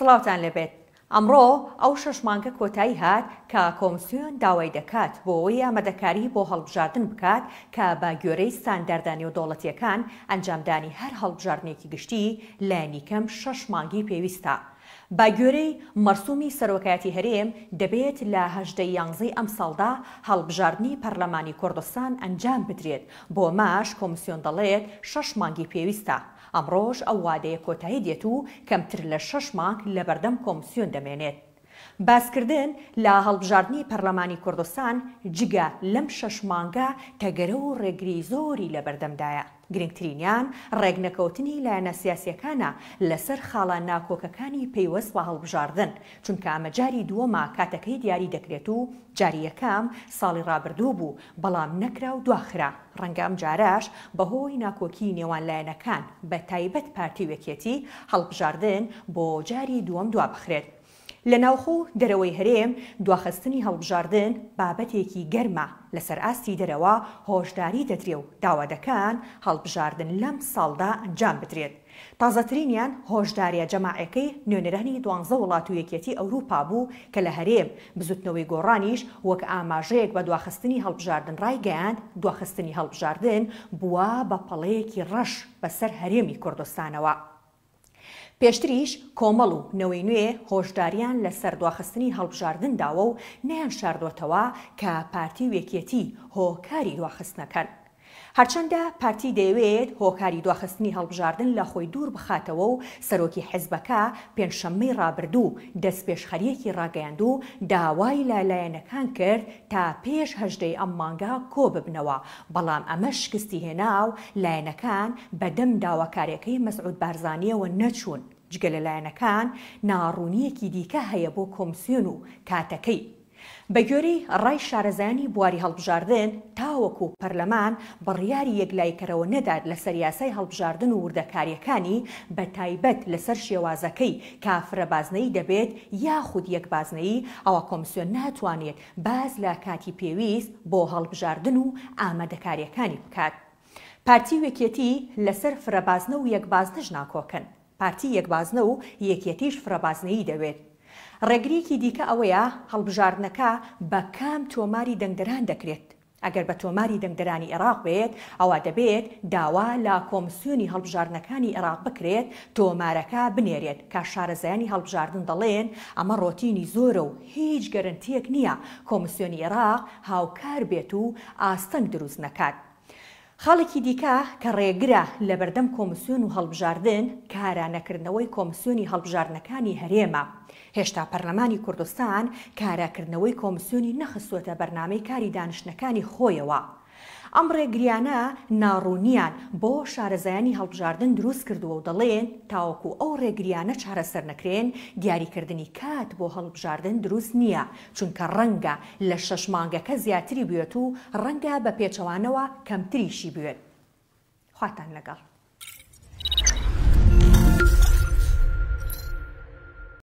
سڵاوتان لەبێت. ئەمڕۆ ئەو 6 مانگە کۆتایی هات کە کۆمسیۆن داوای دەکات بۆ ئەوەی ئامادەکاری بۆ هەڵبژاردن بکات کە بە گوێرەی ستاندەردە نێودەوڵەتیەکان ئەنجامدانی هەر هەڵبژاردنێکی گشتی لایەنی کەم 6 مانگی پێویستە. با گوێرەی مەرسومی سەرۆکایەتی هەرێم دەبێت لە 18 یانزەی ئەم ساڵدا هەڵبژاردنی پەرلەمانی کوردستان ئەنجام بدرێت. بۆ ماش کۆمسیۆن دەڵێت 6 مانگی پێویستە. ئەمڕۆژ ئەو وادەیە کۆتایی دێت و کەمتر لە 6 مانگ لە بەردەم کۆمسیۆن دەمێنێت. باسکردن لە هەڵبژاردنی پەرلەمانی کوردستان جگە لەم 6 مانگە کە گەرە و ڕێگری زۆری لە بەردەمدایە. گرنگترینیان ڕێگنەکەوتنی لایەنە سیاسیەکانە لەسەر خاڵە ناکۆکەکانی پەیوەست بە هەڵبژاردن، چونکە ئەمە جاری دووەمە کاتەکەی دیاری دەکرێت و جاری یەکەم ساڵی ڕابردوو بوو بەڵام نەکرا و دواخرا. ڕەنگە ئەم جاراش بەهۆی ناکۆکی نێوان لایەنەکان بە تایبەت پارتی وەکێتی هەڵبژاردن بۆ جاری دووەم دوابخرێت. لە ناوخۆ دەرەوەی هەرێم دواخستنی هەڵبژاردن بابەتێکی گەرمە. لەسەر ئاستی دەرەوە هۆشداری دەدرێ و داوادەکان هەڵبژاردن لەم ساڵدا ئەنجام بدرێت. تازەترینیان هۆشداریە جەماعەکەی نوێنەرانی 12 وڵات و یەکێتی ئەوروپا بوو کە لە هەرێم بزوتنەوەی گۆڕانیش وەک ئاماژەیەک بە دواخستنی هەڵبژاردن ڕایگەیاند. دواخستنی هەڵبژاردن بووە بە پەڵەیەکی ڕەش بەسەر هەرێمی کوردستانەوە. پێشتریش کۆمەڵ و نەوەی نوێ هۆشداریان لەسەر دواخستنی هەڵبژاردن داوە و نەیان شاردوەتەوە کە پارتی وەکێتی هۆکاری دواخستنەکەن. هەرچەندە پارتی دەیەوێت هۆکاری دواخستنی هەڵبژاردن لە خۆی دوور بخاتەوە و سەرۆکی حیزبەکە پێنجشەممەی ڕابردوو دەست پێشخەریەکی ڕاگەیاند و داوای لالایەنەکان کرد تا پێش 18 ئەم مانگە کۆ ببنەوە، بەڵام ئەمە شکستی هێنا و لایەنەکان بەدەم داواکاریەکەی مەسعود بارزانیەوە نەچوون. جگە لە لایەنەکان ناڕوونیەکی دیکە هەیە بۆ کۆمسیۆن و کاتەکەی. بە گوێرەی ڕای شارەزایانی بواری هەڵبژاردن تاوەکو پەرلەمان بڕیاری یەکلایکەرەوە نەدات لەسەر یاسای هەڵبژاردن و وردەکاریەکانی بە تایبەت لەسەر شێوازەکەی کە فرەبازنەیی دەبێت یاخود یەکبازنەیی، ئەوە کۆمسیۆن ناتوانێت باز لە کاتی پێویست بۆ هەڵبژاردن و ئامادەکاریەکانی بکات. پارتی وەکێتی لەسەر فرەبازنە و یەکبازنەش ناکۆکن. پارتی یەکبازنە و یەکێتیش فرەبازنەیی دەوێت. ڕێگریەکی دیکە ئەوەیە هەڵبژاردنەکە بە کام تۆماری دەنگدەران دەکرێت. ئەگەر بە تۆماری دەنگدەرانی عێراق بێت ئەوە دەبێت داوا لە کۆمسیۆنی هەڵبژاردنەکانی عێراق بکرێت تۆمارەکە بنێرێت کە شارەزایانی هەڵبژاردن دەڵێن ئەمە ڕۆتینی زۆرە و هیچ گەرنتیەک نییە کۆمسیۆنی عێراق هاوکار بێت و ئاستەنگ دروست نەکات. خاڵێکی دیکە کە ڕێگرە لە بەردەم کۆمسیۆن و هەڵبژاردن کارانەکردنەوەی کۆمسیۆنی هەڵبژاردنەکانی هەرێمە. هێشتا پەرلەمانی کوردستان کاراکردنەوەی کۆمسیۆنی نەخستووەتە بەرنامەی کاری دانیشتنەکانی خۆیەوە. ئەم ڕێگریانە ناڕوونیان بۆ شارەزایانی هەڵبژاردن دروست کردووە و دەڵێن تاوەکو ئەو ڕێگریانە چارەسەر نەکرێن دیاریکردنی کات بۆ هەڵبژاردن دروست نییە، چونکە ڕەنگە لە 6 مانگەکە زیاتری بێت و ڕەنگە بە پێچەوانەوە کەمتریشی بێت. خواتان لەگەڵ.